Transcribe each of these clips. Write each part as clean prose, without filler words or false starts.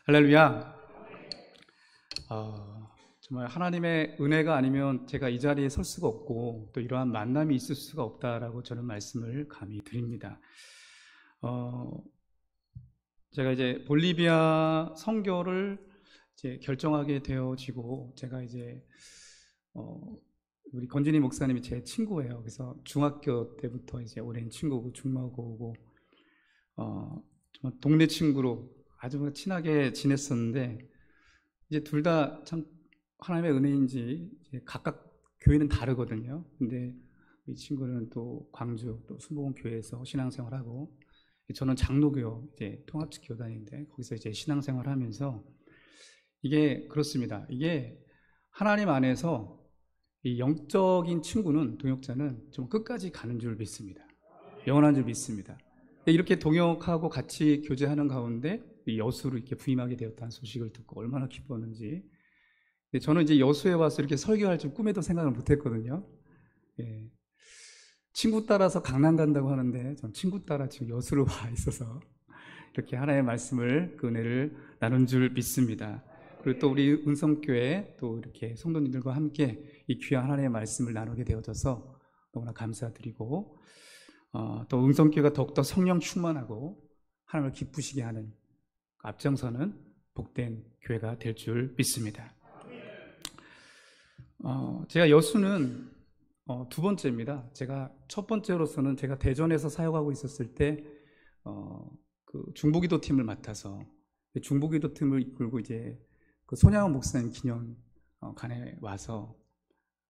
할렐루야. 정말 하나님의 은혜가 아니면 제가 이 자리에 설 수가 없고 또 이러한 만남이 있을 수가 없다라고 저는 말씀을 감히 드립니다. 제가 이제 볼리비아 선교를 이제 결정하게 되어지고, 제가 이제 우리 건진이 목사님이 제 친구예요. 그래서 중학교 때부터 이제 오랜 친구고 중마고 오고 정말 동네 친구로 아주 친하게 지냈었는데, 이제 둘 다 참 하나님의 은혜인지 이제 각각 교회는 다르거든요. 근데 이 친구는 또 광주 또 순복음 교회에서 신앙생활하고, 저는 장로교 이제 통합식 교단인데 거기서 이제 신앙생활하면서, 이게 그렇습니다. 이게 하나님 안에서 이 영적인 친구는, 동역자는 좀 끝까지 가는 줄 믿습니다. 영원한 줄 믿습니다. 이렇게 동역하고 같이 교제하는 가운데 여수로 이렇게 부임하게 되었다는 소식을 듣고 얼마나 기뻤는지. 저는 이제 여수에 와서 이렇게 설교할 줄 꿈에도 생각을 못했거든요. 친구 따라서 강남 간다고 하는데 전 친구 따라 지금 여수로 와 있어서 이렇게 하나님의 말씀을, 그 은혜를 나눈 줄 믿습니다. 그리고 또 우리 은성교회 또 이렇게 성도님들과 함께 이 귀한 하나님의 말씀을 나누게 되어져서 너무나 감사드리고, 또 은성교회가 더욱더 성령 충만하고 하나님을 기쁘시게 하는 앞장서는 복된 교회가 될 줄 믿습니다. 제가 여수는 두 번째입니다. 제가 첫 번째로서는 제가 대전에서 사역하고 있었을 때 그 중보기도 팀을 맡아서, 중보기도 팀을 이끌고 이제 그 손양원 목사님 기념관에 와서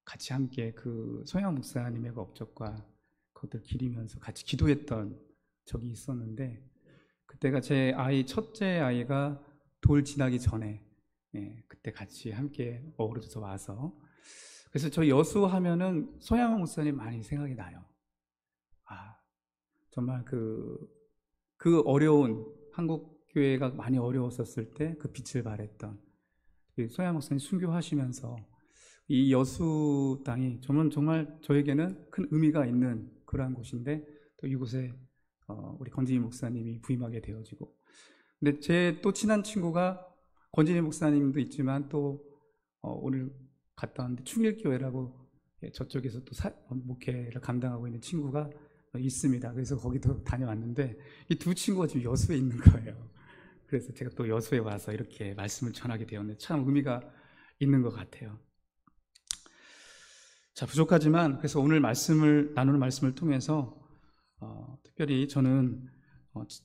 같이 함께 그 손양원 목사님의 업적과 그것들 기리면서 같이 기도했던 적이 있었는데, 그때가 제 첫째 아이가 돌 지나기 전에 그때 같이 함께 어우러져서 와서, 그래서 저 여수 하면은 손양원 목사님 많이 생각이 나요. 정말 그 어려운, 한국 교회가 많이 어려웠었을 때 그 빛을 발했던 손양원 목사님 순교하시면서 이 여수 땅이 정말 저에게는 큰 의미가 있는 그러한 곳인데, 또 이곳에 우리 건진이 목사님이 부임하게 되어지고, 근데 제 또 친한 친구가 건진이 목사님도 있지만 또 오늘 갔다 왔는데 충일교회라고 저쪽에서 또 목회를 감당하고 있는 친구가 있습니다. 그래서 거기도 다녀왔는데 이 두 친구가 지금 여수에 있는 거예요. 그래서 제가 또 여수에 와서 이렇게 말씀을 전하게 되었는데 참 의미가 있는 것 같아요. 자, 부족하지만 그래서 오늘 나누는 말씀을 통해서 특별히 저는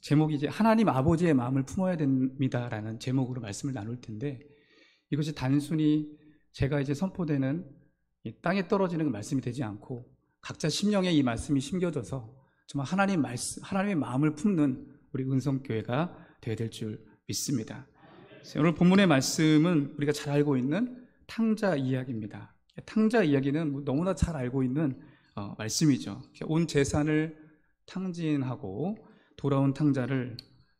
제목이 이제 하나님 아버지의 마음을 품어야 됩니다라는 제목으로 말씀을 나눌 텐데, 이것이 단순히 제가 이제 선포되는 이 땅에 떨어지는 말씀이 되지 않고 각자 심령에 이 말씀이 심겨져서 정말 하나님의 마음을 품는 우리 은성교회가 되어야 될 줄 믿습니다. 오늘 본문의 말씀은 우리가 잘 알고 있는 탕자 이야기입니다. 탕자 이야기는 너무나 잘 알고 있는 말씀이죠. 온 재산을 탕진하고 돌아온 탕자를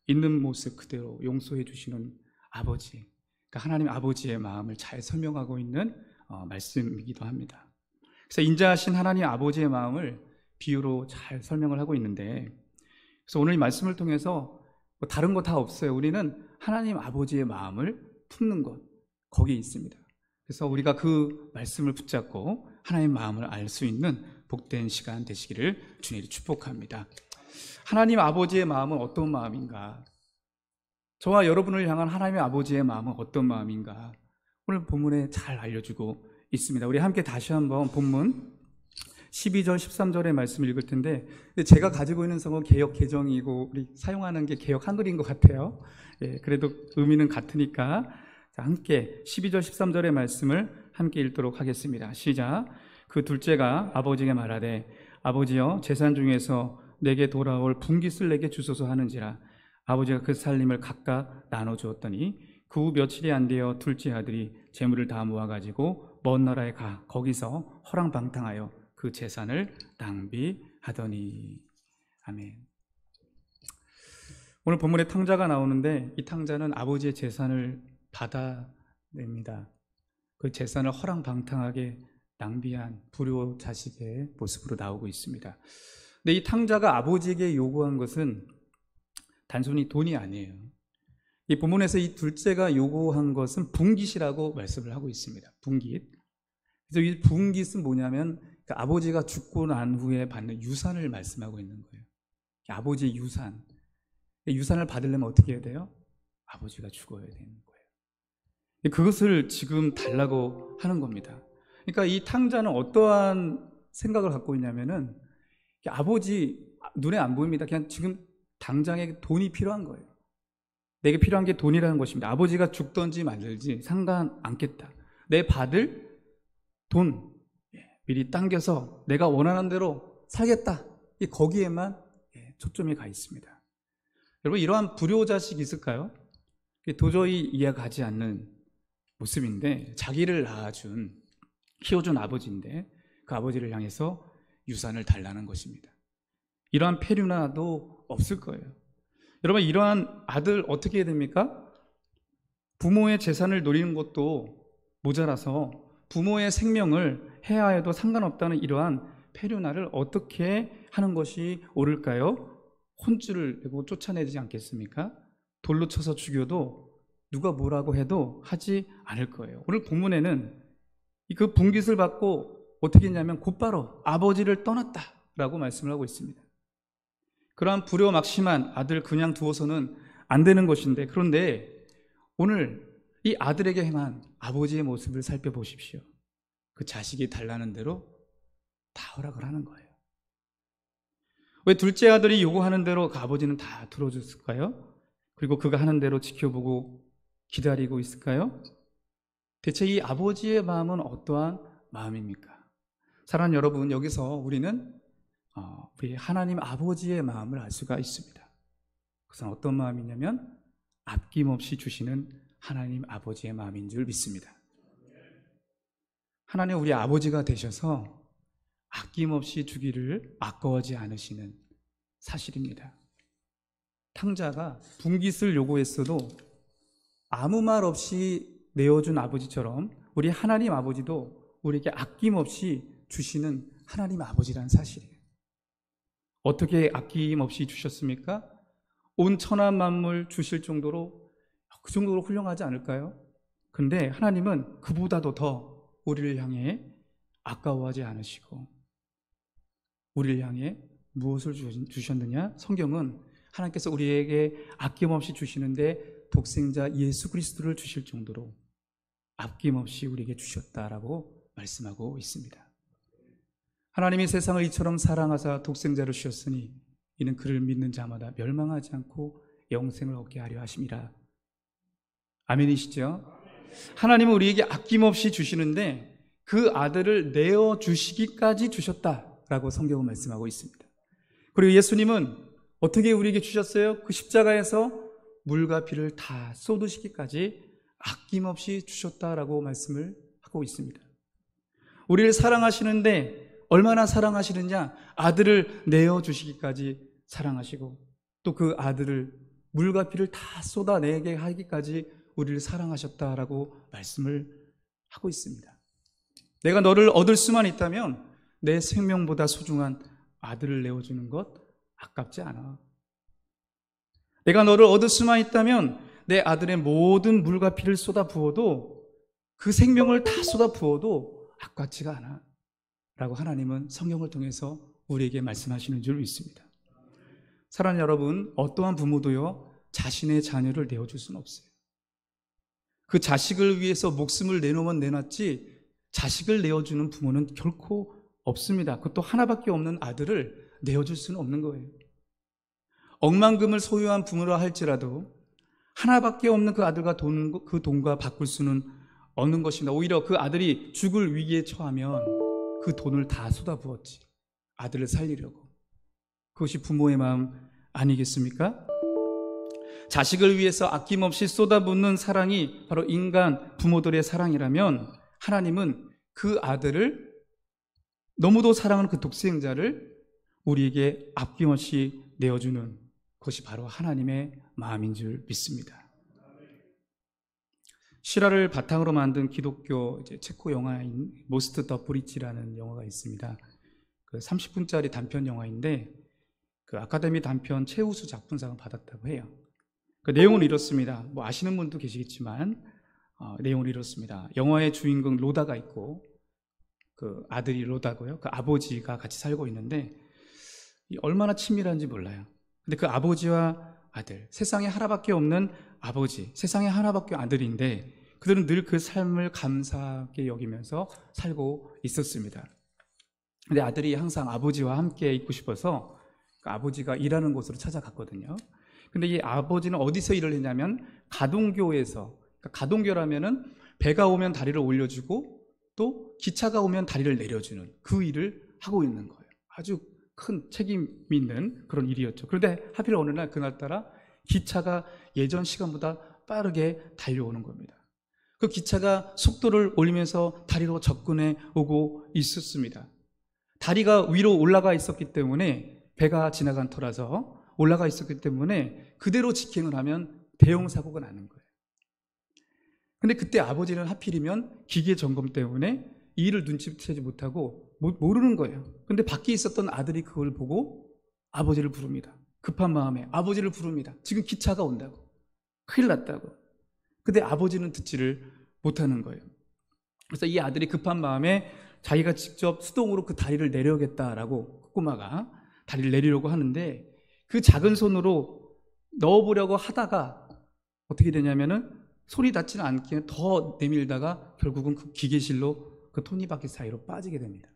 있는 모습 그대로 용서해 주시는 아버지, 그러니까 하나님 아버지의 마음을 잘 설명하고 있는 말씀이기도 합니다. 그래서 인자하신 하나님 아버지의 마음을 비유로 잘 설명을 하고 있는데, 그래서 오늘 이 말씀을 통해서 뭐 다른 거 다 없어요. 우리는 하나님 아버지의 마음을 품는 것, 거기에 있습니다. 그래서 우리가 그 말씀을 붙잡고 하나님의 마음을 알 수 있는 복된 시간 되시기를 주님이 축복합니다. 하나님 아버지의 마음은 어떤 마음인가? 저와 여러분을 향한 하나님의 아버지의 마음은 어떤 마음인가? 오늘 본문에 잘 알려주고 있습니다. 우리 함께 다시 한번 본문 12절 13절의 말씀을 읽을 텐데, 제가 가지고 있는 성은 개역 개정이고 우리 사용하는 게 개역 한글인 것 같아요. 그래도 의미는 같으니까 함께 12절 13절의 말씀을 함께 읽도록 하겠습니다. 시작. 그 둘째가 아버지에게 말하되 아버지여 재산 중에서 내게 돌아올 분깃을 내게 주소서 하는지라. 아버지가 그 살림을 각각 나눠주었더니 그 후 며칠이 안 되어 둘째 아들이 재물을 다 모아가지고 먼 나라에 가 거기서 허랑방탕하여 그 재산을 낭비하더니. 아멘. 오늘 본문에 탕자가 나오는데 이 탕자는 아버지의 재산을 받아냅니다. 그 재산을 허랑방탕하게 낭비한 불효 자식의 모습으로 나오고 있습니다. 근데 이 탕자가 아버지에게 요구한 것은 단순히 돈이 아니에요. 이 본문에서 이 둘째가 요구한 것은 분깃이라고 말씀을 하고 있습니다. 분깃. 그래서 이 분깃은 뭐냐면 아버지가 죽고 난 후에 받는 유산을 말씀하고 있는 거예요. 아버지의 유산. 유산을 받으려면 어떻게 해야 돼요? 아버지가 죽어야 되는 거예요. 그것을 지금 달라고 하는 겁니다. 그러니까 이 탕자는 어떠한 생각을 갖고 있냐면은 아버지 눈에 안 보입니다. 그냥 지금 당장에 돈이 필요한 거예요. 내게 필요한 게 돈이라는 것입니다. 아버지가 죽든지 말든지 상관 않겠다. 내 받을 돈 미리 당겨서 내가 원하는 대로 살겠다. 거기에만 초점이 가 있습니다. 여러분, 이러한 불효자식이 있을까요? 도저히 이해가 가지 않는 모습인데, 자기를 낳아준, 키워준 아버지인데 그 아버지를 향해서 유산을 달라는 것입니다. 이러한 페류나도 없을 거예요. 여러분, 이러한 아들 어떻게 해야 됩니까? 부모의 재산을 노리는 것도 모자라서 부모의 생명을 해야 해도 상관없다는 이러한 페류나를 어떻게 하는 것이 옳을까요? 혼쭐을 내고 쫓아내지 않겠습니까? 돌로 쳐서 죽여도 누가 뭐라고 해도 하지 않을 거예요. 오늘 본문에는 그 분깃을 받고 어떻게 했냐면 곧바로 아버지를 떠났다라고 말씀을 하고 있습니다. 그러한 불효막심한 아들 그냥 두어서는 안 되는 것인데, 그런데 오늘 이 아들에게 행한 아버지의 모습을 살펴보십시오. 그 자식이 달라는 대로 다 허락을 하는 거예요. 왜 둘째 아들이 요구하는 대로 그 아버지는 다 들어줬을까요? 그리고 그가 하는 대로 지켜보고 기다리고 있을까요? 대체 이 아버지의 마음은 어떠한 마음입니까? 사랑하는 여러분, 여기서 우리는 우리 하나님 아버지의 마음을 알 수가 있습니다. 그것은 어떤 마음이냐면 아낌없이 주시는 하나님 아버지의 마음인 줄 믿습니다. 하나님 우리 아버지가 되셔서 아낌없이 주기를 아까워하지 않으시는 사실입니다. 탕자가 분깃을 요구했어도 아무 말 없이 내어준 아버지처럼 우리 하나님 아버지도 우리에게 아낌없이 주시는 하나님 아버지라는 사실이에요. 어떻게 아낌없이 주셨습니까? 온 천하 만물 주실 정도로, 그 정도로 훌륭하지 않을까요? 근데 하나님은 그보다도 더 우리를 향해 아까워하지 않으시고 우리를 향해 무엇을 주셨느냐? 성경은 하나님께서 우리에게 아낌없이 주시는데 독생자 예수 그리스도를 주실 정도로 아낌없이 우리에게 주셨다라고 말씀하고 있습니다. 하나님이 세상을 이처럼 사랑하사 독생자를 주셨으니 이는 그를 믿는 자마다 멸망하지 않고 영생을 얻게 하려 하심이라. 아멘이시죠? 하나님은 우리에게 아낌없이 주시는데 그 아들을 내어주시기까지 주셨다라고 성경은 말씀하고 있습니다. 그리고 예수님은 어떻게 우리에게 주셨어요? 그 십자가에서 물과 피를 다 쏟으시기까지 아낌없이 주셨다라고 말씀을 하고 있습니다. 우리를 사랑하시는데 얼마나 사랑하시느냐? 아들을 내어주시기까지 사랑하시고 또 그 아들을 물과 피를 다 쏟아내게 하기까지 우리를 사랑하셨다라고 말씀을 하고 있습니다. 내가 너를 얻을 수만 있다면 내 생명보다 소중한 아들을 내어주는 것 아깝지 않아. 내가 너를 얻을 수만 있다면 내 아들의 모든 물과 피를 쏟아 부어도 그 생명을 다 쏟아 부어도 아깝지가 않아 라고 하나님은 성경을 통해서 우리에게 말씀하시는 줄 믿습니다. 사랑하는 여러분, 어떠한 부모도요 자신의 자녀를 내어줄 수는 없어요. 그 자식을 위해서 목숨을 내놓으면 내놨지 자식을 내어주는 부모는 결코 없습니다. 그것도 하나밖에 없는 아들을 내어줄 수는 없는 거예요. 억만금을 소유한 부모라 할지라도 하나밖에 없는 그 아들과 그 돈과 바꿀 수는 없는 것입니다. 오히려 그 아들이 죽을 위기에 처하면 그 돈을 다 쏟아부었지. 아들을 살리려고. 그것이 부모의 마음 아니겠습니까? 자식을 위해서 아낌없이 쏟아붓는 사랑이 바로 인간 부모들의 사랑이라면 하나님은 그 아들을 너무도 사랑하는 그 독생자를 우리에게 아낌없이 내어주는 것이 바로 하나님의 마음인 줄 믿습니다. 실화를 바탕으로 만든 기독교 체코 영화인 모스트 더 브릿지라는 영화가 있습니다. 그 30분짜리 단편 영화인데 그 아카데미 단편 최우수 작품상을 받았다고 해요. 그 내용은 이렇습니다. 뭐 아시는 분도 계시겠지만 내용은 이렇습니다. 영화의 주인공 로다가 있고 그 아들이 로다고요. 그 아버지가 같이 살고 있는데 얼마나 친밀한지 몰라요. 근데 그 아버지와 아들, 세상에 하나밖에 없는 아버지, 세상에 하나밖에 아들인데 그들은 늘 그 삶을 감사하게 여기면서 살고 있었습니다. 근데 아들이 항상 아버지와 함께 있고 싶어서 그 아버지가 일하는 곳으로 찾아갔거든요. 근데 이 아버지는 어디서 일을 했냐면 가동교에서, 그러니까 가동교라면은 배가 오면 다리를 올려주고 또 기차가 오면 다리를 내려주는 그 일을 하고 있는 거예요. 아주 큰 책임 있는 그런 일이었죠. 그런데 하필 어느 날 그날따라 기차가 예전 시간보다 빠르게 달려오는 겁니다. 그 기차가 속도를 올리면서 다리로 접근해 오고 있었습니다. 다리가 위로 올라가 있었기 때문에 배가 지나간 터라서 올라가 있었기 때문에 그대로 직행을 하면 대형 사고가 나는 거예요. 근데 그때 아버지는 하필이면 기계 점검 때문에 이 일을 눈치채지 못하고 모르는 거예요. 근데 밖에 있었던 아들이 그걸 보고 아버지를 부릅니다. 급한 마음에 아버지를 부릅니다. 지금 기차가 온다고, 큰일 났다고. 근데 아버지는 듣지를 못하는 거예요. 그래서 이 아들이 급한 마음에 자기가 직접 수동으로 그 다리를 내려야겠다라고 그 꼬마가 다리를 내리려고 하는데 그 작은 손으로 넣어보려고 하다가 어떻게 되냐면은 손이 닿지는 않게 더 내밀다가 결국은 그 기계실로 그 톱니바퀴 사이로 빠지게 됩니다.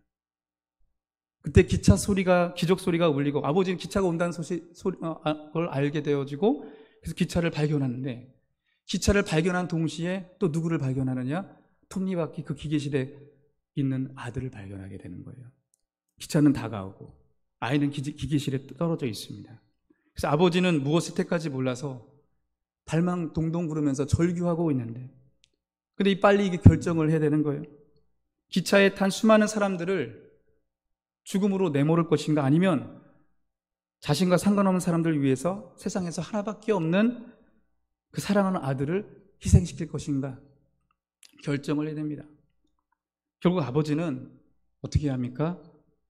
그때 기차 소리가, 기적 소리가 울리고 아버지는 기차가 온다는 걸 알게 되어지고 그래서 기차를 발견하는데 기차를 발견한 동시에 또 누구를 발견하느냐? 톱니바퀴 그 기계실에 있는 아들을 발견하게 되는 거예요. 기차는 다가오고 아이는 기계실에 떨어져 있습니다. 그래서 아버지는 무엇을 택할지 몰라서 발망 동동 구르면서 절규하고 있는데 근데 빨리 이게 결정을 해야 되는 거예요. 기차에 탄 수많은 사람들을 죽음으로 내모를 것인가 아니면 자신과 상관없는 사람들을 위해서 세상에서 하나밖에 없는 그 사랑하는 아들을 희생시킬 것인가 결정을 해야 됩니다. 결국 아버지는 어떻게 해야 합니까?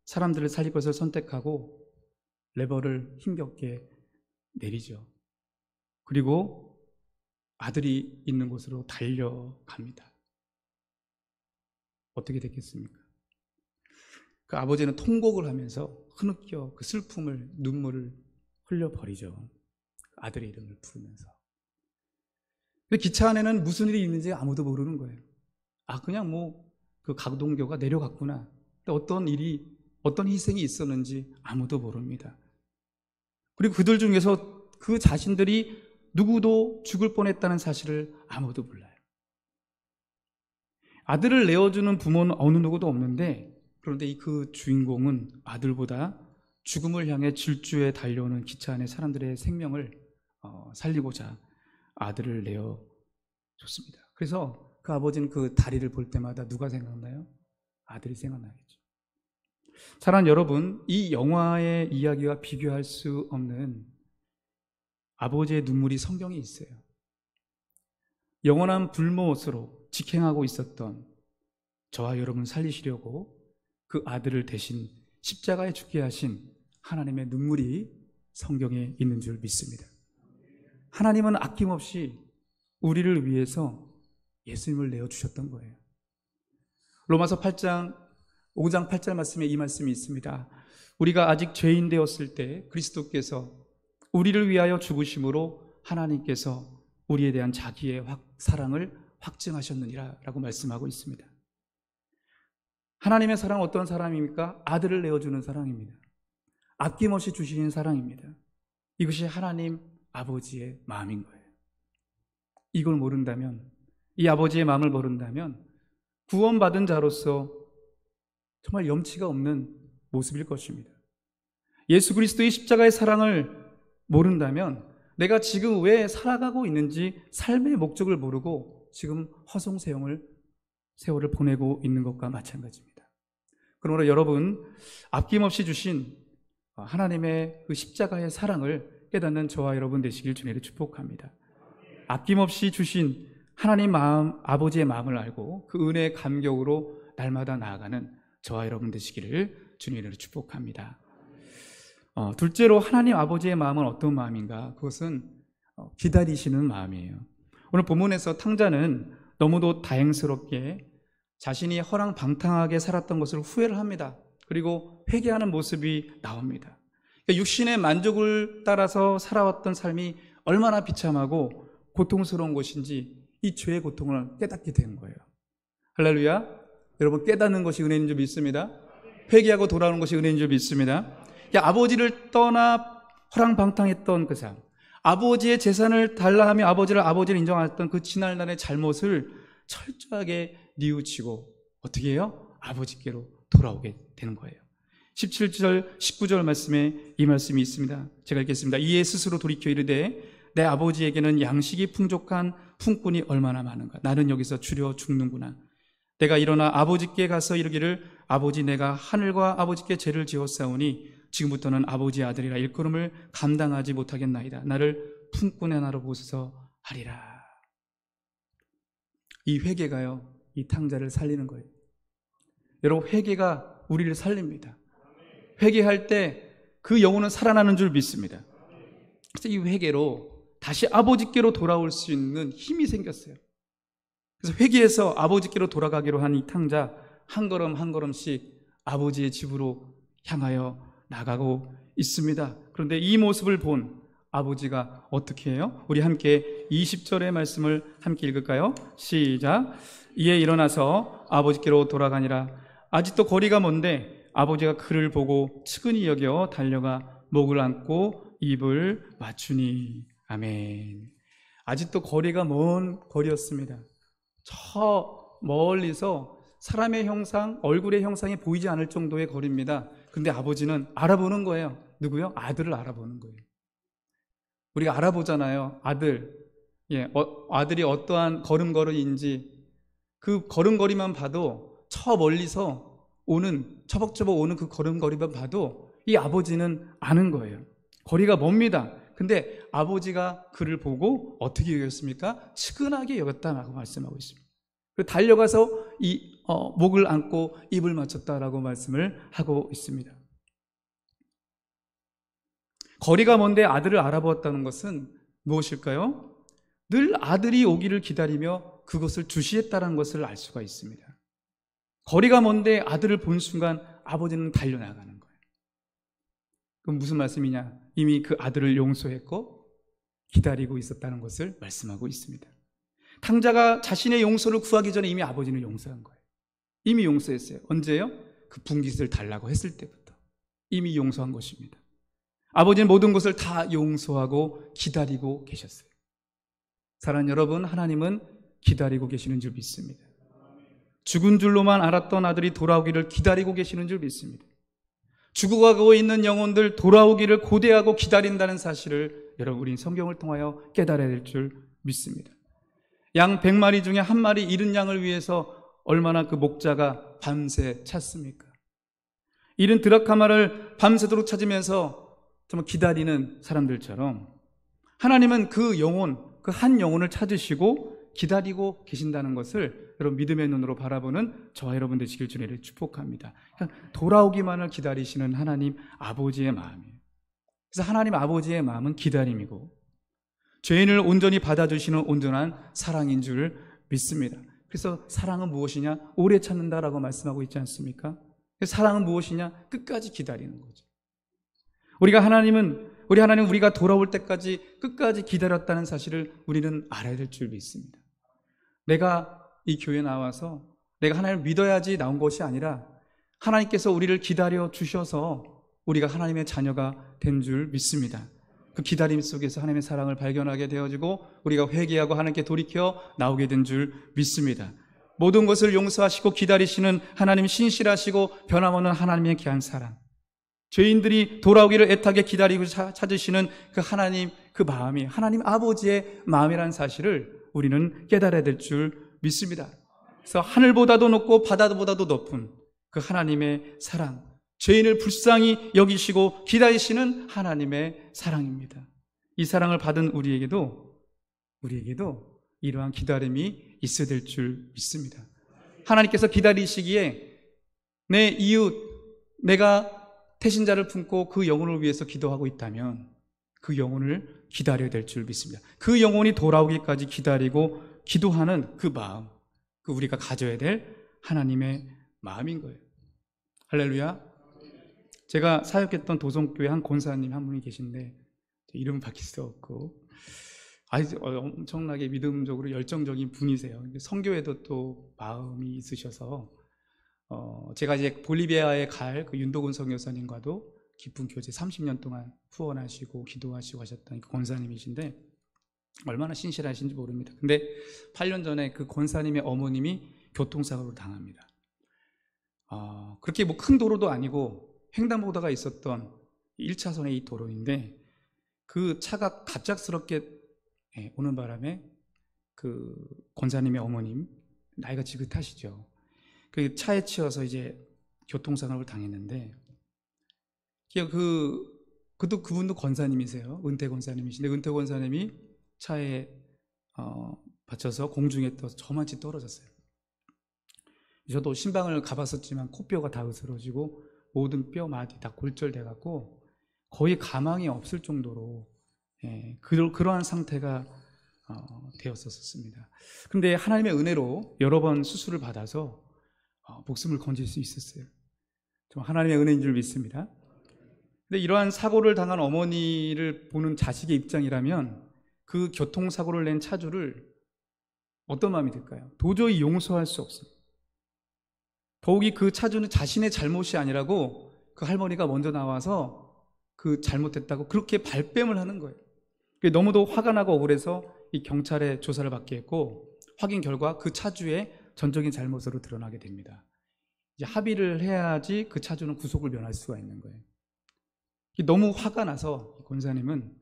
사람들을 살릴 것을 선택하고 레버를 힘겹게 내리죠. 그리고 아들이 있는 곳으로 달려갑니다. 어떻게 됐겠습니까? 그 아버지는 통곡을 하면서 흐느껴 그 슬픔을, 눈물을 흘려버리죠. 아들의 이름을 부르면서. 근데 기차 안에는 무슨 일이 있는지 아무도 모르는 거예요. 그냥 그 가동교가 내려갔구나. 어떤 일이, 어떤 희생이 있었는지 아무도 모릅니다. 그리고 그들 중에서 그 자신들이 누구도 죽을 뻔했다는 사실을 아무도 몰라요. 아들을 내어주는 부모는 어느 누구도 없는데 그런데 그 주인공은 아들보다 죽음을 향해 질주에 달려오는 기차 안의 사람들의 생명을 살리고자 아들을 내어줬습니다. 그래서 그 아버지는 그 다리를 볼 때마다 누가 생각나요? 아들이 생각나겠죠. 사랑하는 여러분, 이 영화의 이야기와 비교할 수 없는 아버지의 눈물이 성경에 있어요. 영원한 불못으로 직행하고 있었던 저와 여러분 살리시려고 그 아들을 대신 십자가에 죽게 하신 하나님의 눈물이 성경에 있는 줄 믿습니다. 하나님은 아낌없이 우리를 위해서 예수님을 내어주셨던 거예요. 로마서 5장 8절 말씀에 이 말씀이 있습니다. 우리가 아직 죄인 되었을 때 그리스도께서 우리를 위하여 죽으심으로 하나님께서 우리에 대한 자기의 사랑을 확증하셨느니라 라고 말씀하고 있습니다. 하나님의 사랑은 어떤 사랑입니까? 아들을 내어주는 사랑입니다. 아낌없이 주시는 사랑입니다. 이것이 하나님 아버지의 마음인 거예요. 이걸 모른다면, 이 아버지의 마음을 모른다면 구원받은 자로서 정말 염치가 없는 모습일 것입니다. 예수 그리스도의 십자가의 사랑을 모른다면 내가 지금 왜 살아가고 있는지 삶의 목적을 모르고 지금 허송세월을 보내고 있는 것과 마찬가지입니다. 그러므로 여러분, 아낌없이 주신 하나님의 그 십자가의 사랑을 깨닫는 저와 여러분 되시길 주님으로 축복합니다. 아낌없이 주신 하나님 마음, 아버지의 마음을 알고 그 은혜의 감격으로 날마다 나아가는 저와 여러분 되시기를 주님으로 축복합니다. 둘째로 하나님 아버지의 마음은 어떤 마음인가? 그것은 기다리시는 마음이에요. 오늘 본문에서 탕자는 너무도 다행스럽게 자신이 허랑방탕하게 살았던 것을 후회를 합니다. 그리고 회개하는 모습이 나옵니다. 육신의 만족을 따라서 살아왔던 삶이 얼마나 비참하고 고통스러운 것인지 이 죄의 고통을 깨닫게 된 거예요. 할렐루야. 여러분, 깨닫는 것이 은혜인 줄 믿습니다. 회개하고 돌아오는 것이 은혜인 줄 믿습니다. 아버지를 떠나 허랑방탕했던 그 삶, 아버지의 재산을 달라 하며 아버지를 인정했던 그 지난날의 잘못을 철저하게 뉘우치고 어떻게 해요? 아버지께로 돌아오게 되는 거예요. 17절 19절 말씀에 이 말씀이 있습니다. 제가 읽겠습니다. 이에 스스로 돌이켜 이르되 내 아버지에게는 양식이 풍족한 품꾼이 얼마나 많은가. 나는 여기서 주려 죽는구나. 내가 일어나 아버지께 가서 이르기를 아버지, 내가 하늘과 아버지께 죄를 지었사오니 지금부터는 아버지의 아들이라 일컬음을 감당하지 못하겠나이다. 나를 품꾼의 나로 보소서 하리라. 이 회개가요, 이 탕자를 살리는 거예요. 여러분, 회개가 우리를 살립니다. 회개할 때 그 영혼은 살아나는 줄 믿습니다. 그래서 이 회개로 다시 아버지께로 돌아올 수 있는 힘이 생겼어요. 그래서 회개해서 아버지께로 돌아가기로 한 이 탕자, 한 걸음 한 걸음씩 아버지의 집으로 향하여 나가고 있습니다. 그런데 이 모습을 본 아버지가 어떻게 해요? 우리 함께 20절의 말씀을 함께 읽을까요? 시작. 이에 일어나서 아버지께로 돌아가니라. 아직도 거리가 먼데 아버지가 그를 보고 측은히 여겨 달려가 목을 안고 입을 맞추니. 아멘. 아직도 거리가 먼 거리였습니다. 저 멀리서 사람의 형상, 얼굴의 형상이 보이지 않을 정도의 거리입니다. 근데 아버지는 알아보는 거예요. 누구요? 아들을 알아보는 거예요. 우리가 알아보잖아요. 아들. 아들이 어떠한 걸음걸이인지 그 걸음걸이만 봐도 저 멀리서 오는, 처벅처벅 오는 그 걸음걸이만 봐도 이 아버지는 아는 거예요. 거리가 멉니다. 근데 아버지가 그를 보고 어떻게 여겼습니까? 측은하게 여겼다라고 말씀하고 있습니다. 그리고 달려가서 목을 안고 입을 맞췄다라고 말씀을 하고 있습니다. 거리가 먼데 아들을 알아보았다는 것은 무엇일까요? 늘 아들이 오기를 기다리며 그것을 주시했다는 것을 알 수가 있습니다. 거리가 먼데 아들을 본 순간 아버지는 달려나가는 거예요. 그럼 무슨 말씀이냐? 이미 그 아들을 용서했고 기다리고 있었다는 것을 말씀하고 있습니다. 탕자가 자신의 용서를 구하기 전에 이미 아버지는 용서한 거예요. 이미 용서했어요. 언제요? 그 분깃을 달라고 했을 때부터 이미 용서한 것입니다. 아버지는 모든 것을 다 용서하고 기다리고 계셨어요. 사랑하는 여러분, 하나님은 기다리고 계시는 줄 믿습니다. 죽은 줄로만 알았던 아들이 돌아오기를 기다리고 계시는 줄 믿습니다. 죽어가고 있는 영혼들 돌아오기를 고대하고 기다린다는 사실을 여러분, 우린 성경을 통하여 깨달아야 될 줄 믿습니다. 양 100마리 중에 한 마리 잃은 양을 위해서 얼마나 그 목자가 밤새 찾습니까? 잃은 드라카마를 밤새도록 찾으면서 정말 기다리는 사람들처럼 하나님은 그 영혼, 그 한 영혼을 찾으시고 기다리고 계신다는 것을 여러분 믿음의 눈으로 바라보는 저와 여러분 되시길 주님을 축복합니다. 돌아오기만을 기다리시는 하나님 아버지의 마음이에요. 그래서 하나님 아버지의 마음은 기다림이고 죄인을 온전히 받아주시는 온전한 사랑인 줄 믿습니다. 그래서 사랑은 무엇이냐? 오래 찾는다라고 말씀하고 있지 않습니까? 사랑은 무엇이냐? 끝까지 기다리는 거죠. 우리 하나님 우리가 돌아올 때까지 끝까지 기다렸다는 사실을 우리는 알아야 될 줄 믿습니다. 내가 이 교회에 나와서 내가 하나님을 믿어야지 나온 것이 아니라 하나님께서 우리를 기다려 주셔서 우리가 하나님의 자녀가 된 줄 믿습니다. 그 기다림 속에서 하나님의 사랑을 발견하게 되어지고 우리가 회개하고 하나님께 돌이켜 나오게 된 줄 믿습니다. 모든 것을 용서하시고 기다리시는 하나님, 신실하시고 변함없는 하나님의 귀한 사랑, 죄인들이 돌아오기를 애타게 기다리고 찾으시는 그 하나님, 그 마음이 하나님 아버지의 마음이라는 사실을 우리는 깨달아야 될 줄 믿습니다. 그래서 하늘보다도 높고 바다보다도 높은 그 하나님의 사랑, 죄인을 불쌍히 여기시고 기다리시는 하나님의 사랑입니다. 이 사랑을 받은 우리에게도 이러한 기다림이 있어야 될 줄 믿습니다. 하나님께서 기다리시기에 내 이웃, 내가 태신자를 품고 그 영혼을 위해서 기도하고 있다면 그 영혼을 기다려야 될 줄 믿습니다. 그 영혼이 돌아오기까지 기다리고 기도하는 그 마음, 그 우리가 가져야 될 하나님의 마음인 거예요. 할렐루야. 제가 사역했던 도성교회 한 권사님 한 분이 계신데 이름은 밝힐 수 없고 엄청나게 믿음적으로 열정적인 분이세요. 선교에도 또 마음이 있으셔서 제가 이제 볼리비아에 갈 그 윤도근 선교사님과도 깊은 교제 30년 동안 후원하시고 기도하시고 하셨던 그 권사님이신데 얼마나 신실하신지 모릅니다. 근데 8년 전에 그 권사님의 어머님이 교통사고를 당합니다. 그렇게 뭐 큰 도로도 아니고 횡단보도가 있었던 1차선의 이 도로인데 그 차가 갑작스럽게 오는 바람에 그 권사님의 어머님, 나이가 지긋하시죠. 그 차에 치여서 이제 교통사고를 당했는데 그분도 권사님이세요. 은퇴 권사님이신데 은퇴 권사님이 차에 받쳐서 공중에 떠서 저만치 떨어졌어요. 저도 신방을 가봤었지만 코뼈가 다 으스러지고 모든 뼈 마디 다 골절돼 갖고 거의 가망이 없을 정도로 그러한 상태가 되었었습니다. 근데 하나님의 은혜로 여러 번 수술을 받아서 목숨을 건질 수 있었어요. 좀 하나님의 은혜인 줄 믿습니다. 근데 이러한 사고를 당한 어머니를 보는 자식의 입장이라면 그 교통사고를 낸 차주를 어떤 마음이 들까요? 도저히 용서할 수 없습니다. 더욱이 그 차주는 자신의 잘못이 아니라고 그 할머니가 먼저 나와서 그 잘못했다고 그렇게 발뺌을 하는 거예요. 너무도 화가 나고 억울해서 이 경찰에 조사를 받게 했고 확인 결과 그 차주의 전적인 잘못으로 드러나게 됩니다. 이제 합의를 해야지 그 차주는 구속을 면할 수가 있는 거예요. 너무 화가 나서 권사님은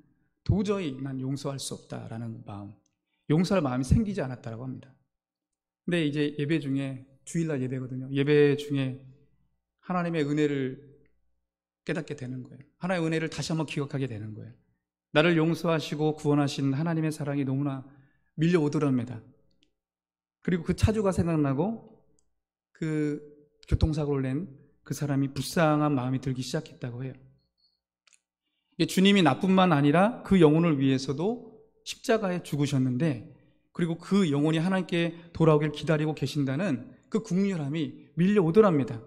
도저히 난 용서할 수 없다라는 마음, 용서할 마음이 생기지 않았다고 합니다. 근데 이제 예배 중에 주일날 예배거든요. 예배 중에 하나님의 은혜를 깨닫게 되는 거예요. 하나님의 은혜를 다시 한번 기억하게 되는 거예요. 나를 용서하시고 구원하신 하나님의 사랑이 너무나 밀려오더랍니다. 그리고 그 차주가 생각나고 그 교통사고를 낸 그 사람이 불쌍한 마음이 들기 시작했다고 해요. 주님이 나뿐만 아니라 그 영혼을 위해서도 십자가에 죽으셨는데 그리고 그 영혼이 하나님께 돌아오길 기다리고 계신다는 그 국률함이 밀려오더랍니다.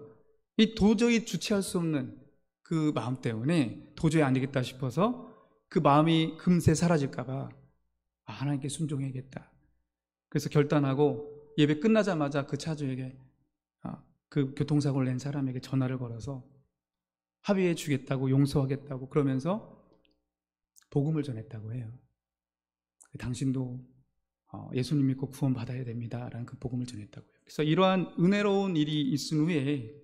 이 도저히 주체할 수 없는 그 마음 때문에 도저히 안 되겠다 싶어서 그 마음이 금세 사라질까봐 하나님께 순종해야겠다. 그래서 결단하고 예배 끝나자마자 그 차주에게 그 교통사고를 낸 사람에게 전화를 걸어서 합의해 주겠다고 용서하겠다고 그러면서 복음을 전했다고 해요. 당신도 예수님 믿고 구원 받아야 됩니다라는 그 복음을 전했다고요. 그래서 이러한 은혜로운 일이 있은 후에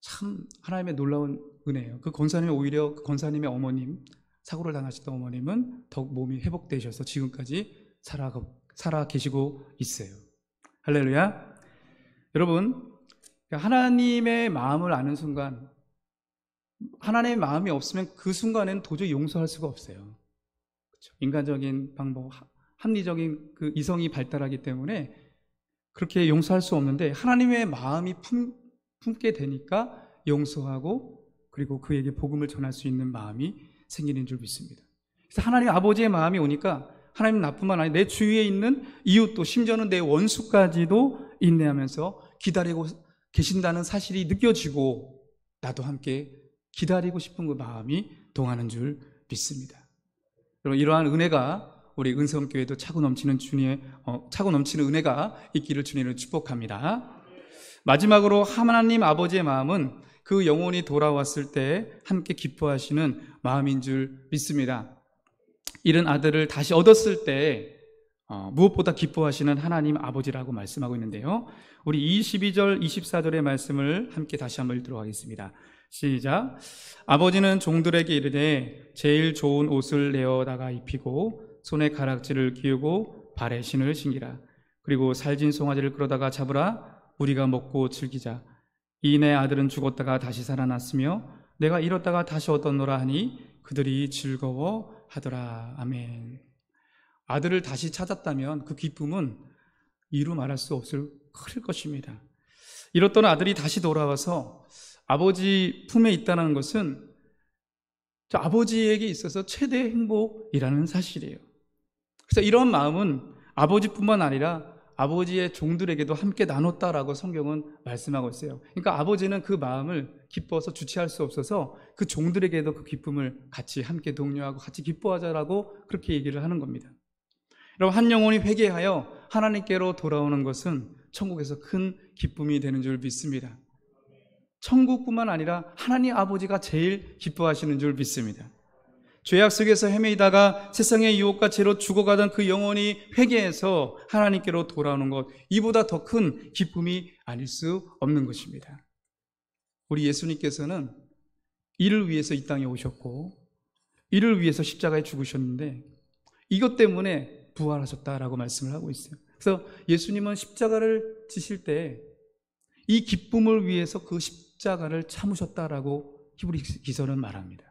참 하나님의 놀라운 은혜예요. 그 권사님이 오히려 그 권사님의 어머님, 사고를 당하셨던 어머님은 더욱 몸이 회복되셔서 지금까지 살아 계시고 있어요. 할렐루야. 여러분, 하나님의 마음을 아는 순간, 하나님의 마음이 없으면 그 순간에는 도저히 용서할 수가 없어요. 그렇죠? 인간적인 방법, 합리적인 그 이성이 발달하기 때문에 그렇게 용서할 수 없는데 하나님의 마음이 품게 되니까 용서하고 그리고 그에게 복음을 전할 수 있는 마음이 생기는 줄 믿습니다. 그래서 하나님 아버지의 마음이 오니까 하나님 나뿐만 아니라 내 주위에 있는 이웃도 심지어는 내 원수까지도 인내하면서 기다리고 계신다는 사실이 느껴지고 나도 함께 기다리고 싶은 그 마음이 동하는 줄 믿습니다. 여러분, 이러한 은혜가 우리 은성교회도 차고 넘치는 은혜가 있기를 주님을 축복합니다. 마지막으로 하나님 아버지의 마음은 그 영혼이 돌아왔을 때 함께 기뻐하시는 마음인 줄 믿습니다. 잃은 아들을 다시 얻었을 때 무엇보다 기뻐하시는 하나님 아버지라고 말씀하고 있는데요. 우리 22절, 24절의 말씀을 함께 다시 한번 읽도록 하겠습니다. 시작. 아버지는 종들에게 이르되 제일 좋은 옷을 내어다가 입히고 손에 가락지를 끼우고 발에 신을 신기라. 그리고 살진 송아지를 끌어다가 잡으라. 우리가 먹고 즐기자. 이 내 아들은 죽었다가 다시 살아났으며 내가 잃었다가 다시 얻었노라 하니 그들이 즐거워하더라. 아멘. 아들을 다시 찾았다면 그 기쁨은 이루 말할 수 없을 클 것입니다. 잃었던 아들이 다시 돌아와서 아버지 품에 있다는 것은 저 아버지에게 있어서 최대 행복이라는 사실이에요. 그래서 이런 마음은 아버지뿐만 아니라 아버지의 종들에게도 함께 나눴다라고 성경은 말씀하고 있어요. 그러니까 아버지는 그 마음을 기뻐서 주체할 수 없어서 그 종들에게도 그 기쁨을 같이 함께 독려하고 같이 기뻐하자라고 그렇게 얘기를 하는 겁니다. 여러분, 한 영혼이 회개하여 하나님께로 돌아오는 것은 천국에서 큰 기쁨이 되는 줄 믿습니다. 천국뿐만 아니라 하나님 아버지가 제일 기뻐하시는 줄 믿습니다. 죄악 속에서 헤매이다가 세상의 유혹과 죄로 죽어가던 그 영혼이 회개해서 하나님께로 돌아오는 것, 이보다 더 큰 기쁨이 아닐 수 없는 것입니다. 우리 예수님께서는 이를 위해서 이 땅에 오셨고 이를 위해서 십자가에 죽으셨는데 이것 때문에 부활하셨다라고 말씀을 하고 있어요. 그래서 예수님은 십자가를 지실 때 이 기쁨을 위해서 그 십자가를 참으셨다라고 히브리서는 말합니다.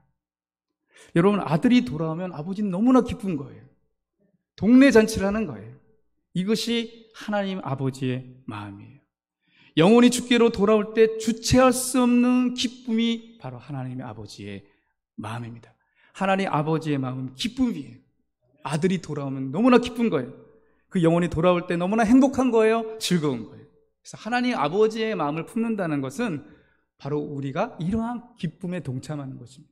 여러분, 아들이 돌아오면 아버지는 너무나 기쁜 거예요. 동네 잔치를 하는 거예요. 이것이 하나님 아버지의 마음이에요. 영혼이 주께로 돌아올 때 주체할 수 없는 기쁨이 바로 하나님의 아버지의 마음입니다. 하나님 아버지의 마음은 기쁨이에요. 아들이 돌아오면 너무나 기쁜 거예요. 그 영혼이 돌아올 때 너무나 행복한 거예요. 즐거운 거예요. 그래서 하나님 아버지의 마음을 품는다는 것은 바로 우리가 이러한 기쁨에 동참하는 것입니다.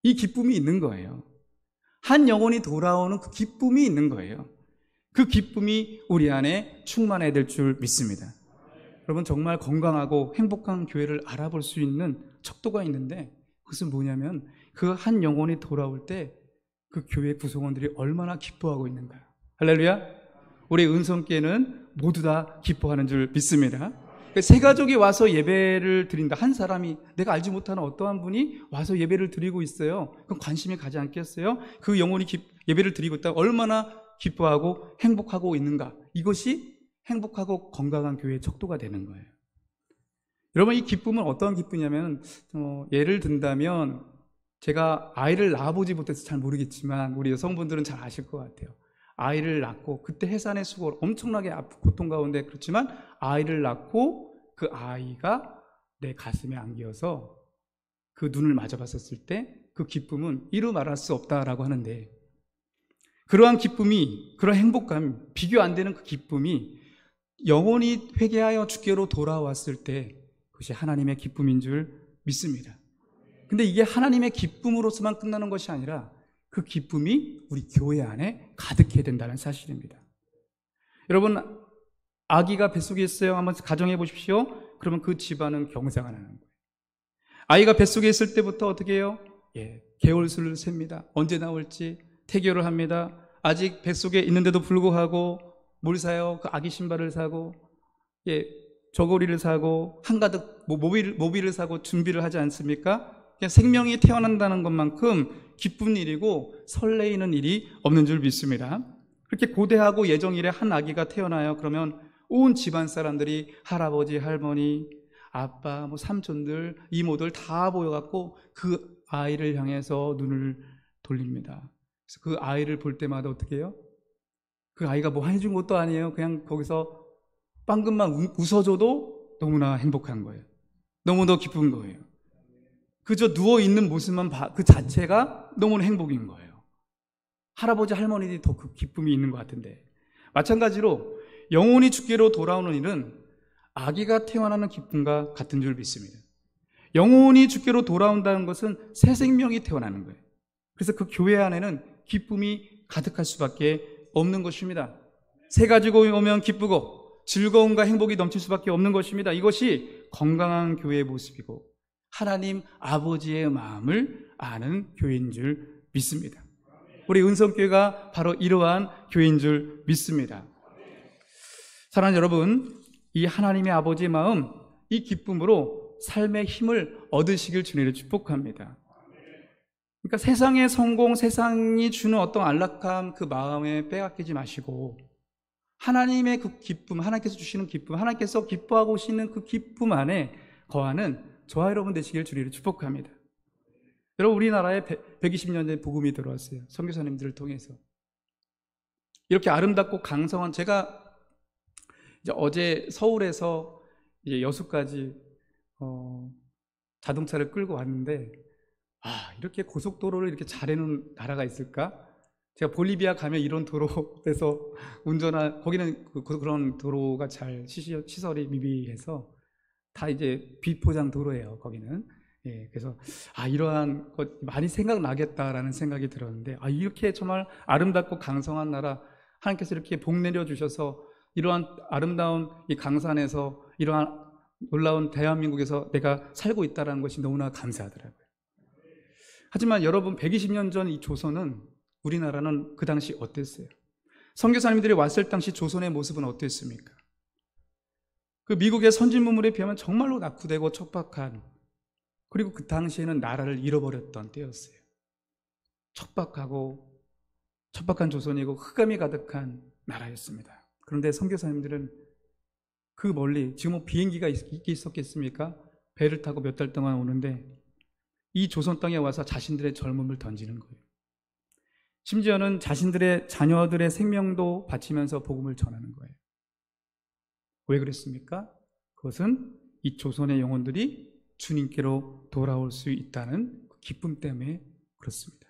이 기쁨이 있는 거예요. 한 영혼이 돌아오는 그 기쁨이 있는 거예요. 그 기쁨이 우리 안에 충만해야 될 줄 믿습니다. 여러분, 정말 건강하고 행복한 교회를 알아볼 수 있는 척도가 있는데 그것은 뭐냐면 그 한 영혼이 돌아올 때 그 교회 구성원들이 얼마나 기뻐하고 있는가. 할렐루야. 우리 은성교회는 모두 다 기뻐하는 줄 믿습니다. 세 가족이 와서 예배를 드린다. 한 사람이, 내가 알지 못하는 어떠한 분이 와서 예배를 드리고 있어요. 그럼 관심이 가지 않겠어요? 그 영혼이 예배를 드리고 있다. 얼마나 기뻐하고 행복하고 있는가. 이것이 행복하고 건강한 교회의 척도가 되는 거예요. 여러분, 이 기쁨은 어떤 기쁨이냐면 예를 든다면 제가 아이를 낳아보지 못해서 잘 모르겠지만 우리 여성분들은 잘 아실 것 같아요. 아이를 낳고 그때 해산의 수고를 엄청나게 고통 가운데, 그렇지만 아이를 낳고 그 아이가 내 가슴에 안겨서 그 눈을 맞아봤었을 때 그 기쁨은 이루 말할 수 없다라고 하는데, 그러한 기쁨이, 그런 행복감, 비교 안 되는 그 기쁨이 영혼이 회개하여 주께로 돌아왔을 때 그것이 하나님의 기쁨인 줄 믿습니다. 근데 이게 하나님의 기쁨으로서만 끝나는 것이 아니라 그 기쁨이 우리 교회 안에 가득해야 된다는 사실입니다. 여러분, 아기가 뱃속에 있어요. 한번 가정해 보십시오. 그러면 그 집안은 경상을 하는 거예요. 아이가 뱃속에 있을 때부터 어떻게 해요? 개월수를 셉니다. 언제 나올지 태교를 합니다. 아직 뱃속에 있는데도 불구하고 뭘 사요? 그 아기 신발을 사고 저고리를 사고 한가득 모비를 사고 준비를 하지 않습니까? 그냥 생명이 태어난다는 것만큼 기쁜 일이고 설레이는 일이 없는 줄 믿습니다. 그렇게 고대하고 예정일에 한 아기가 태어나요. 그러면 온 집안 사람들이 할아버지, 할머니, 아빠, 삼촌들, 이모들 다 모여갖고 그 아이를 향해서 눈을 돌립니다. 그래서 그 아이를 볼 때마다 어떻게 해요? 그 아이가 뭐 해준 것도 아니에요. 그냥 거기서 빵긋만 웃어줘도 너무나 행복한 거예요. 너무나 기쁜 거예요. 그저 누워있는 모습만 그 자체가 너무나 행복인 거예요. 할아버지, 할머니들이 더 그 기쁨이 있는 것 같은데, 마찬가지로 영혼이 주께로 돌아오는 일은 아기가 태어나는 기쁨과 같은 줄 믿습니다. 영혼이 주께로 돌아온다는 것은 새 생명이 태어나는 거예요. 그래서 그 교회 안에는 기쁨이 가득할 수밖에 없는 것입니다. 새 가지고 오면 기쁘고 즐거움과 행복이 넘칠 수밖에 없는 것입니다. 이것이 건강한 교회의 모습이고 하나님 아버지의 마음을 아는 교회인 줄 믿습니다. 우리 은성교회가 바로 이러한 교회인 줄 믿습니다. 사랑하는 여러분, 이 하나님의 아버지의 마음, 이 기쁨으로 삶의 힘을 얻으시길 주님을 축복합니다. 그러니까 세상의 성공, 세상이 주는 어떤 안락함, 그 마음에 빼앗기지 마시고 하나님의 그 기쁨, 하나님께서 주시는 기쁨, 하나님께서 기뻐하고 오시는 그 기쁨 안에 거하는 저와 여러분 되시길 주님을 축복합니다. 여러분, 우리나라에 120년 전에 복음이 들어왔어요. 선교사님들을 통해서. 이렇게 아름답고 강성한, 제가 이제 어제 서울에서 이제 여수까지 자동차를 끌고 왔는데 이렇게 고속도로를 이렇게 잘 해놓은 나라가 있을까? 제가 볼리비아 가면 이런 도로에서 거기는 그런 도로가 잘 시설이 미비해서 다 이제 비포장 도로예요, 거기는. 예, 그래서 이러한 것 많이 생각나겠다라는 생각이 들었는데, 이렇게 정말 아름답고 강성한 나라, 하나님께서 이렇게 복 내려 주셔서 이러한 아름다운 이 강산에서 이러한 놀라운 대한민국에서 내가 살고 있다는 것이 너무나 감사하더라고요. 하지만 여러분, 120년 전 이 조선은, 우리나라는 그 당시 어땠어요? 선교사님들이 왔을 당시 조선의 모습은 어땠습니까? 그 미국의 선진문물에 비하면 정말로 낙후되고 척박한, 그리고 그 당시에는 나라를 잃어버렸던 때였어요. 척박한 조선이고 흑암이 가득한 나라였습니다. 그런데 선교사님들은 그 멀리, 지금 뭐 비행기가 있었겠습니까? 배를 타고 몇 달 동안 오는데 이 조선 땅에 와서 자신들의 젊음을 던지는 거예요. 심지어는 자신들의 자녀들의 생명도 바치면서 복음을 전하는 거예요. 왜 그랬습니까? 그것은 이 조선의 영혼들이 주님께로 돌아올 수 있다는 그 기쁨 때문에 그렇습니다.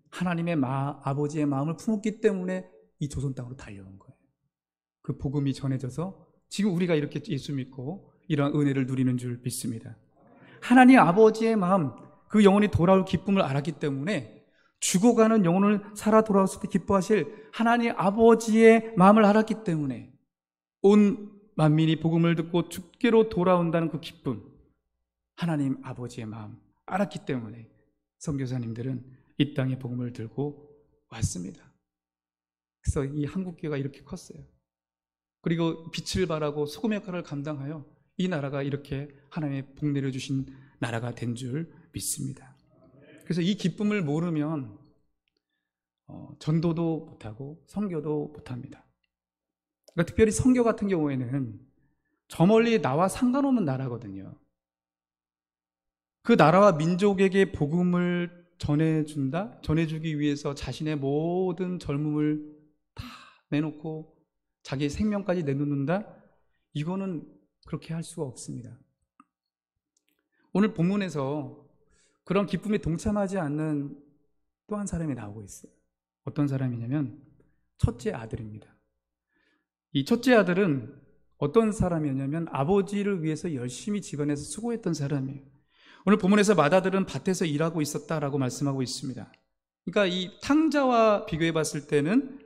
하나님의 아버지의 마음을 품었기 때문에 이 조선 땅으로 달려온 거예요. 그 복음이 전해져서 지금 우리가 이렇게 예수 믿고 이러한 은혜를 누리는 줄 믿습니다. 하나님 아버지의 마음, 그 영혼이 돌아올 기쁨을 알았기 때문에 죽어가는 영혼을 살아 돌아왔을 때 기뻐하실 하나님 아버지의 마음을 알았기 때문에 온 만민이 복음을 듣고 주께로 돌아온다는 그 기쁨, 하나님 아버지의 마음 알았기 때문에 선교사님들은 이 땅에 복음을 들고 왔습니다. 그래서 이 한국교회가 이렇게 컸어요. 그리고 빛을 발하고 소금 역할을 감당하여 이 나라가 이렇게 하나님의 복 내려주신 나라가 된 줄 믿습니다. 그래서 이 기쁨을 모르면 전도도 못하고 선교도 못합니다. 그러니까 특별히 선교 같은 경우에는 저 멀리 나와 상관없는 나라거든요. 그 나라와 민족에게 복음을 전해주기 위해서 자신의 모든 젊음을 다 내놓고 자기의 생명까지 내놓는다? 이거는 그렇게 할 수가 없습니다. 오늘 본문에서 그런 기쁨에 동참하지 않는 또 한 사람이 나오고 있어요. 어떤 사람이냐면 첫째 아들입니다. 이 첫째 아들은 어떤 사람이었냐면 아버지를 위해서 열심히 집안에서 수고했던 사람이에요. 오늘 본문에서 맏아들은 밭에서 일하고 있었다라고 말씀하고 있습니다. 그러니까 이 탕자와 비교해 봤을 때는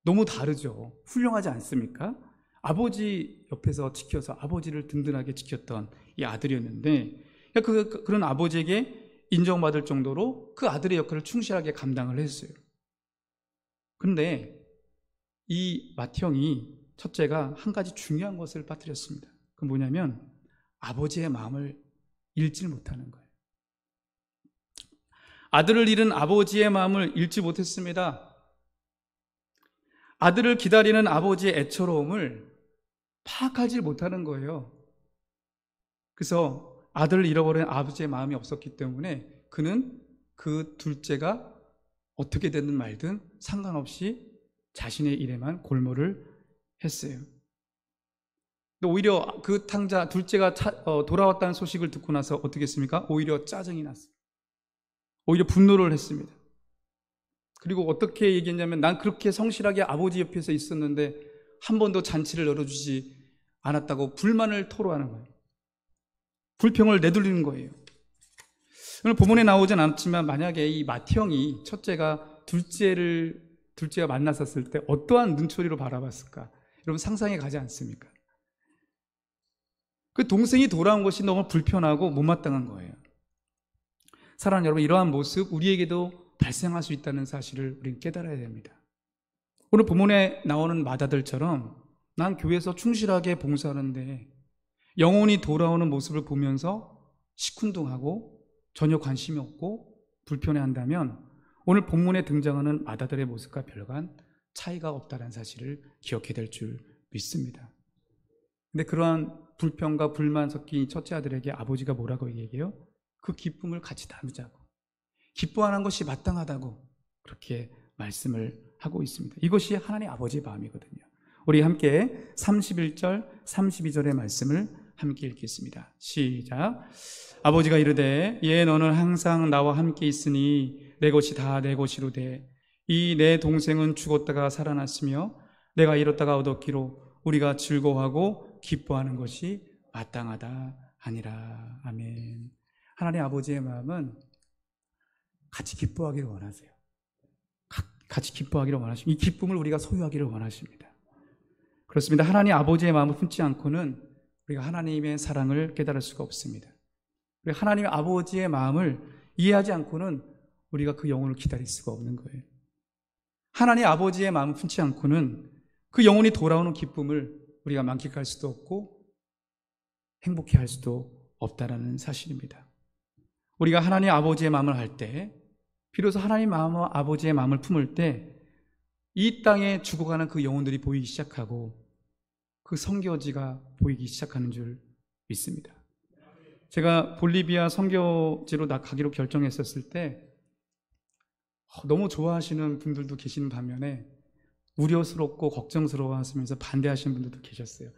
너무 다르죠. 훌륭하지 않습니까? 아버지 옆에서 지켜서 아버지를 든든하게 지켰던 이 아들이었는데, 그런 아버지에게 인정받을 정도로 그 아들의 역할을 충실하게 감당을 했어요. 그런데 이 맏형이, 첫째가 한 가지 중요한 것을 빠뜨렸습니다. 그건 뭐냐면 아버지의 마음을 읽지 못하는 거예요. 아들을 잃은 아버지의 마음을 읽지 못했습니다. 아들을 기다리는 아버지의 애처로움을 파악하지 못하는 거예요. 그래서 아들을 잃어버린 아버지의 마음이 없었기 때문에 그는 그 둘째가 어떻게 되든 말든 상관없이 자신의 일에만 골몰을 했어요. 오히려 그 탕자 둘째가 돌아왔다는 소식을 듣고 나서 어떻게 했습니까? 오히려 짜증이 났어요. 오히려 분노를 했습니다. 그리고 어떻게 얘기했냐면, 난 그렇게 성실하게 아버지 옆에서 있었는데 한 번도 잔치를 열어주지 않았다고 불만을 토로하는 거예요. 불평을 내돌리는 거예요. 오늘 본문에 나오진 않았지만 만약에 이 맏형이, 첫째가 둘째가 만났었을 때 어떠한 눈초리로 바라봤을까? 여러분 상상이 가지 않습니까? 그 동생이 돌아온 것이 너무 불편하고 못마땅한 거예요. 사랑하는 여러분, 이러한 모습 우리에게도 발생할 수 있다는 사실을 우리는 깨달아야 됩니다. 오늘 본문에 나오는 맏아들처럼 난 교회에서 충실하게 봉사하는데 영혼이 돌아오는 모습을 보면서 시큰둥하고 전혀 관심이 없고 불편해한다면 오늘 본문에 등장하는 맏아들의 모습과 별반 차이가 없다는 사실을 기억해야 될 줄 믿습니다. 근데 그러한 불평과 불만 섞인 첫째 아들에게 아버지가 뭐라고 얘기해요? 그 기쁨을 같이 나누자고, 기뻐하는 것이 마땅하다고 그렇게 말씀을 하고 있습니다. 이것이 하나님 아버지의 마음이거든요. 우리 함께 31절, 32절의 말씀을 함께 읽겠습니다. 시작. 아버지가 이르되 예 너는 항상 나와 함께 있으니 내 것이 다 내 것이로되 이 내 동생은 죽었다가 살아났으며 내가 잃었다가 얻었기로 우리가 즐거워하고 기뻐하는 것이 마땅하다 하니라. 아멘. 하나님 아버지의 마음은 같이 기뻐하기를 원하세요. 같이 기뻐하기를 원하십니다. 이 기쁨을 우리가 소유하기를 원하십니다. 그렇습니다. 하나님 아버지의 마음을 품지 않고는 우리가 하나님의 사랑을 깨달을 수가 없습니다. 우리 하나님 아버지의 마음을 이해하지 않고는 우리가 그 영혼을 기다릴 수가 없는 거예요. 하나님 아버지의 마음을 품지 않고는 그 영혼이 돌아오는 기쁨을 우리가 만끽할 수도 없고 행복해 할 수도 없다라는 사실입니다. 우리가 하나님 아버지의 마음을 할 때, 비로소 하나님 아버지의 마음을 품을 때 이 땅에 죽어가는 그 영혼들이 보이기 시작하고 그 선교지가 보이기 시작하는 줄 믿습니다. 제가 볼리비아 선교지로 가기로 결정했었을 때 너무 좋아하시는 분들도 계시는 반면에 우려스럽고 걱정스러워 하시면서 반대하시는 분들도 계셨어요.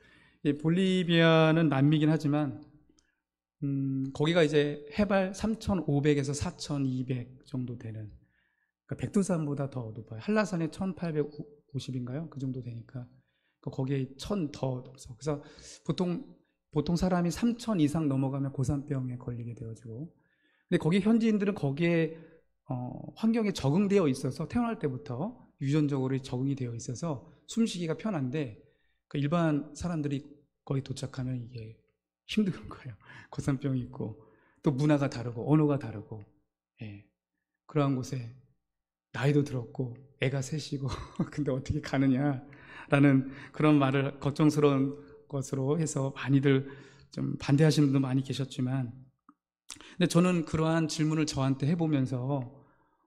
볼리비아는 남미긴 하지만 거기가 이제 해발 3,500에서 4,200 정도 되는, 그러니까 백두산보다 더 높아요. 한라산에 1,850인가요? 그 정도 되니까 거기에 1,000 더 넘어서. 그래서 보통 사람이 3,000 이상 넘어가면 고산병에 걸리게 되어지고, 근데 거기 현지인들은 거기에 환경에 적응되어 있어서 태어날 때부터 유전적으로 적응이 되어 있어서 숨쉬기가 편한데 그 일반 사람들이 거기 도착하면 이게 힘든 거예요. 고산병이 있고 또 문화가 다르고 언어가 다르고, 그러한 곳에 나이도 들었고 애가 셋이고 근데 어떻게 가느냐라는 그런 말을 걱정스러운 것으로 해서 많이들 좀 반대하시는 분도 많이 계셨지만, 근데 저는 그러한 질문을 저한테 해보면서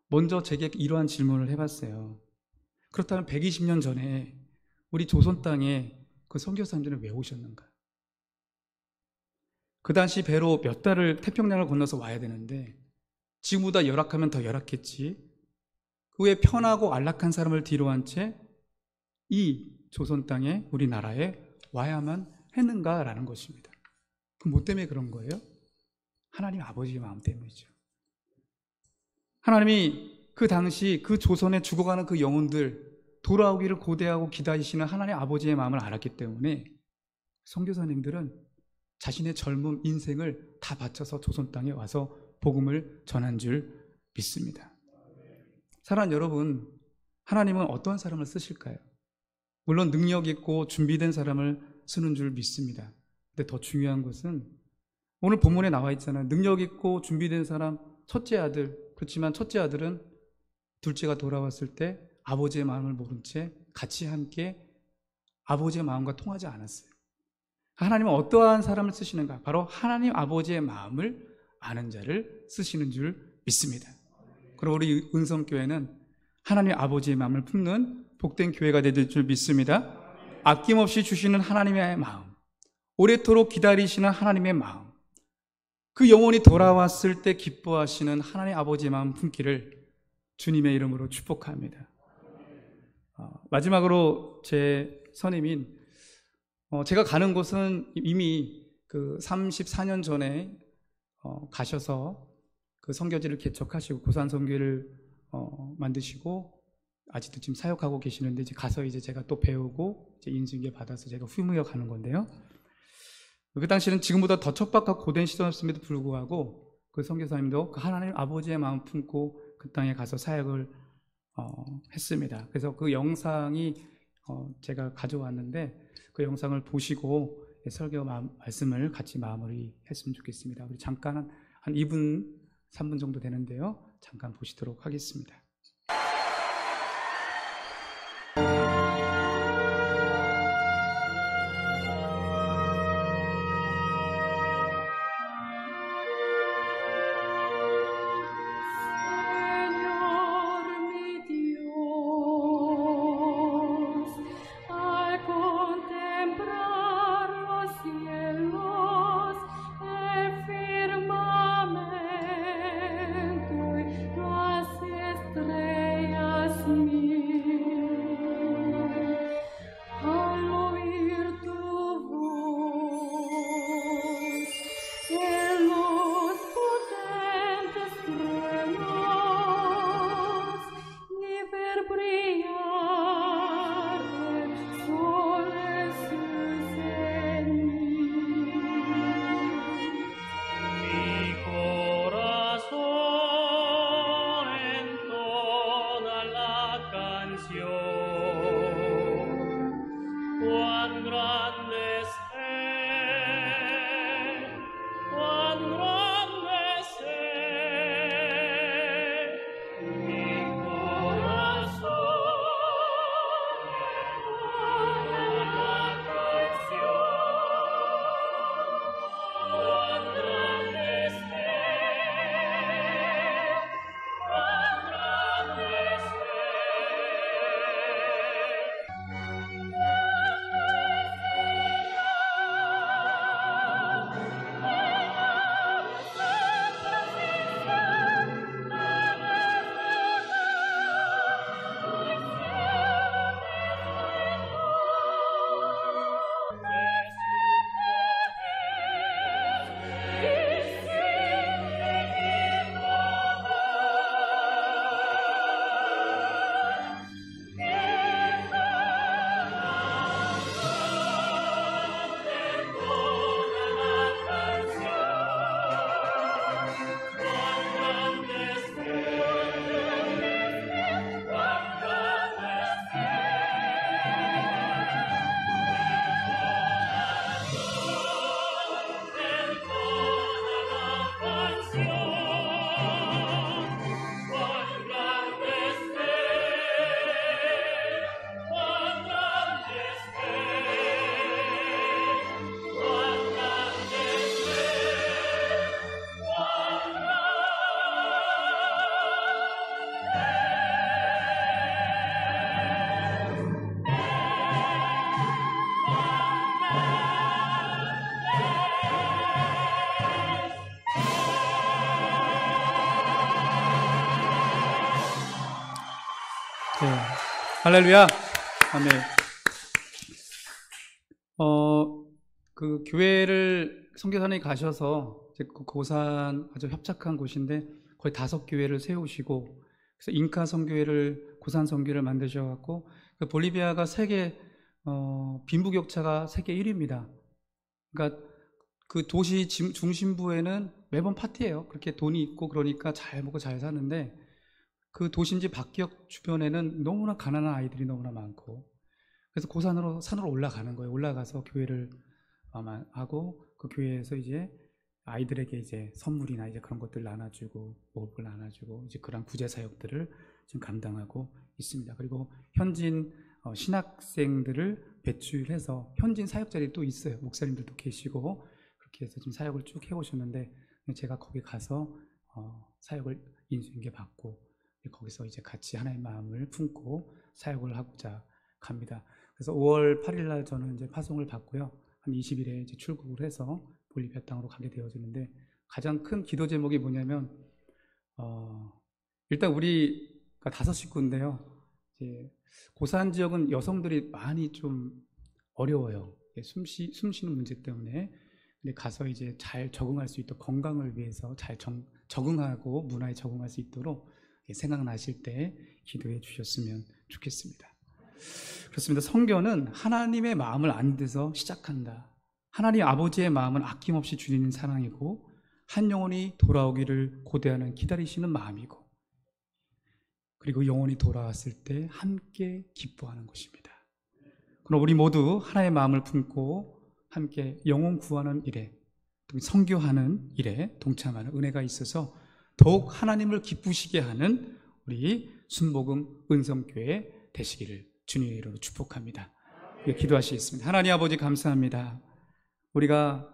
먼저 제게 이러한 질문을 해봤어요. 그렇다면 120년 전에 우리 조선 땅에 그 선교사님들은 왜 오셨는가? 그 당시 배로 몇 달을 태평양을 건너서 와야 되는데 지금보다 열악하면 더 열악했지, 그 후에 편하고 안락한 사람을 뒤로한 채 이 조선 땅에 우리나라에 와야만 했는가라는 것입니다. 그럼 뭐 때문에 그런 거예요? 하나님 아버지의 마음 때문이죠. 하나님이 그 당시 그 조선에 죽어가는 그 영혼들 돌아오기를 고대하고 기다리시는 하나님 아버지의 마음을 알았기 때문에 선교사님들은 자신의 젊은 인생을 다 바쳐서 조선 땅에 와서 복음을 전한 줄 믿습니다. 사랑하는 여러분, 하나님은 어떤 사람을 쓰실까요? 물론 능력 있고 준비된 사람을 쓰는 줄 믿습니다. 근데 더 중요한 것은 오늘 본문에 나와 있잖아요. 능력 있고 준비된 사람, 첫째 아들. 그렇지만 첫째 아들은 둘째가 돌아왔을 때 아버지의 마음을 모른 채 같이 함께 아버지의 마음과 통하지 않았어요. 하나님은 어떠한 사람을 쓰시는가? 바로 하나님 아버지의 마음을 아는 자를 쓰시는 줄 믿습니다. 그리고 우리 은성교회는 하나님 아버지의 마음을 품는 복된 교회가 될 줄 믿습니다. 아낌없이 주시는 하나님의 마음, 오래도록 기다리시는 하나님의 마음, 그 영혼이 돌아왔을 때 기뻐하시는 하나님 아버지의 마음 품기를 주님의 이름으로 축복합니다. 마지막으로 제 선임인, 제가 가는 곳은 이미 그 34년 전에 가셔서 그 선교지를 개척하시고 고산 선교를 만드시고 아직도 지금 사역하고 계시는데, 이제 가서 이제 제가 또 배우고 이제 인수인계 받아서 제가 후임하여 가는 건데요. 그 당시는 지금보다 더 척박하고 고된 시절이었음에도 불구하고 그 선교사님도 그 하나님 아버지의 마음 품고 그 땅에 가서 사역을 했습니다. 그래서 그 영상이 제가 가져왔는데 그 영상을 보시고 설교 말씀을 같이 마무리했으면 좋겠습니다. 우리 잠깐 한 2분, 3분 정도 되는데요. 잠깐 보시도록 하겠습니다. Firmamento, tu has cuán grande es Él, cuán grande es Él. Mi corazón lleva la canción, cuán grande es Él, cuán grande es Él. 네. 할렐루야. 아멘. 그 교회를 선교사님이 가셔서 이제 그 고산 아주 협착한 곳인데 거의 5교회를 세우시고, 그래서 잉카 선교회를, 고산 선교를 만드셔갖고, 그 볼리비아가 세계 빈부격차가 세계 1위입니다. 그러니까 그 도시 중심부에는 매번 파티예요. 그렇게 돈이 있고 그러니까 잘 먹고 잘 사는데, 그 도심지 밖역 주변에는 너무나 가난한 아이들이 너무나 많고, 그래서 산으로 올라가는 거예요. 올라가서 교회를 하고, 그 교회에서 이제 아이들에게 이제 선물이나 이제 그런 것들 나눠주고, 먹을 걸 나눠주고, 이제 그런 구제 사역들을 지금 감당하고 있습니다. 그리고 현진 신학생들을 배출해서 현진 사역자들이 또 있어요. 목사님들도 계시고, 그렇게 해서 지금 사역을 쭉 해오셨는데, 제가 거기 가서 사역을 인수인계 받고, 거기서 이제 같이 하나님의 마음을 품고 사역을 하고자 갑니다. 그래서 5월 8일 날 저는 이제 파송을 받고요. 한 20일에 이제 출국을 해서 볼리비아 땅으로 가게 되어지는데, 가장 큰 기도 제목이 뭐냐면, 일단 우리가 5식구인데요. 이제 고산 지역은 여성들이 많이 좀 어려워요. 숨 쉬는 문제 때문에. 근데 가서 이제 잘 적응할 수 있도록, 건강을 위해서 잘 적응하고 문화에 적응할 수 있도록 생각나실 때 기도해 주셨으면 좋겠습니다. 그렇습니다. 선교는 하나님의 마음을 아는 데서 시작한다. 하나님 아버지의 마음은 아낌없이 주시는 사랑이고, 한 영혼이 돌아오기를 고대하는 기다리시는 마음이고, 그리고 영혼이 돌아왔을 때 함께 기뻐하는 것입니다. 그럼 우리 모두 하나님의 마음을 품고 함께 영혼 구하는 일에, 선교하는 일에 동참하는 은혜가 있어서 더욱 하나님을 기쁘시게 하는 우리 순복음 은성교회 되시기를 주님의 이름으로 축복합니다. 기도하시겠습니다. 하나님 아버지 감사합니다. 우리가